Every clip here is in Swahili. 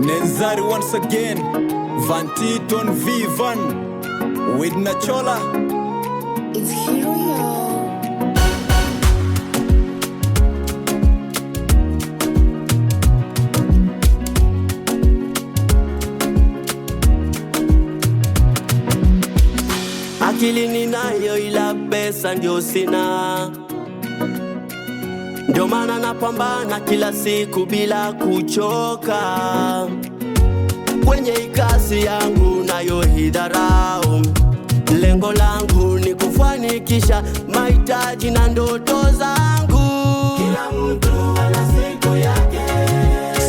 Nenzari once again, Vantiton V1 with Nachola. It's here, y'all. Akili ninayo ila pesa ndio sina, ndio maana napambana kila siku bila kuchoka. Kwenye kazi yangu nayo hidharau, lengo langu ni kufanikisha mahitaji na ndoto zangu. Kila mtu ana siku yake,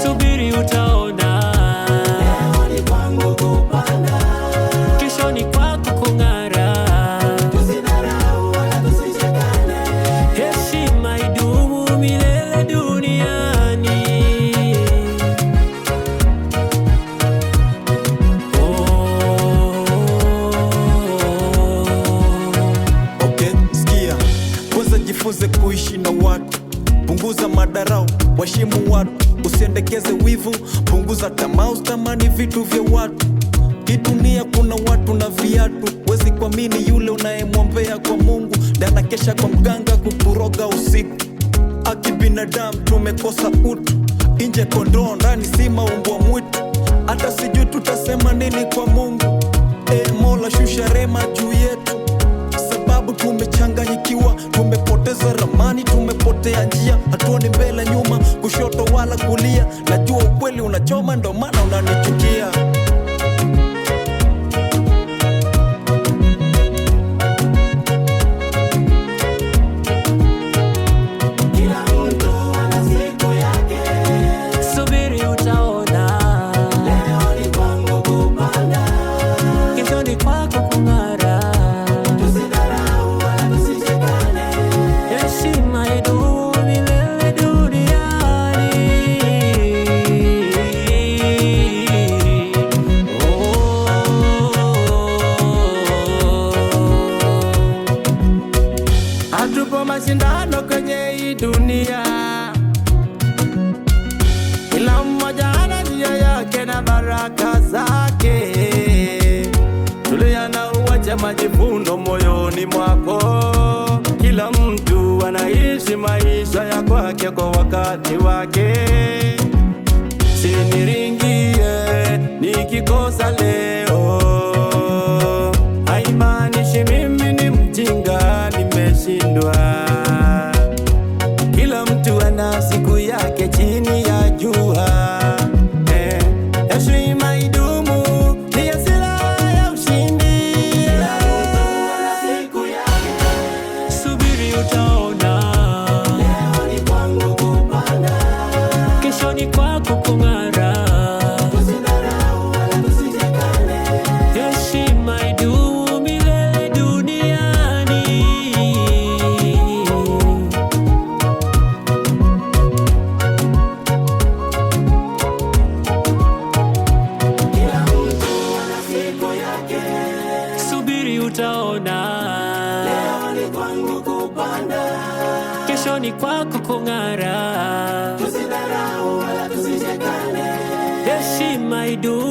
subiri utaona. Leo ni kwangu kupanda, kesho ni kwako kung'ara. Tusidharau wala tusishikane, heshima idumu milele duniani. Okay, sikia. Kwanza jifunze kuishi na watu, punguza madarau, washimu watu, usiendekeze wivu, punguza tamaa, usitamani vitu vya watu. Hii dunia kuna watu na viatu, wezi kuamini yule unayemwombea kwa Mungu na anakesha kwa mganga kukuroga usiku. Aki binadamu tumekosa utu, inje kondoo ndani si maumbwa mwitu. Hata sijui tutasema nini kwa Mungu. Mola shusha rema juu yetu, sababu tumechanganyikiwa, tumepoteza ramani, tumepotea njia, hatuoni mbele nyuma, kushoto wala kulia. Najua ukweli unachoma, ndo maana unanichukia. Kila mtu ana siku yake, subiri utaona. Leo ni kwangu kupanda, kesho ni kwako kung'ara. Tusidharau wala tusishikane, heshima idumu milele duniani. Hatupo mashindano kwenye hii dunia, kila mmoja ana njia yake na baraka zake. Tulia na uwache majivuno moyoni mwako, kila mtu anaishi maisha ya kwake kwa wakati wake. Siniringie nikikosa leo, haimaanishi mimi ni mjinga nimeshindwa. Kila mtu ana siku yake chini ya jua. Heshima idumu ni silaha ya ushindi. Kila mtu ana siku yake, subiri utaona. Leo ni kwangu kupanda, kesho ni kwako kung'ara. Tusidharau wala tusishikane, heshima idumu milele duniani. Kila mtu ana siku yake, subiri utaona. Leo ni kwangu kupanda, kesho ni kwako kung'ara. Tusidharau wala tusishikane, heshima idumu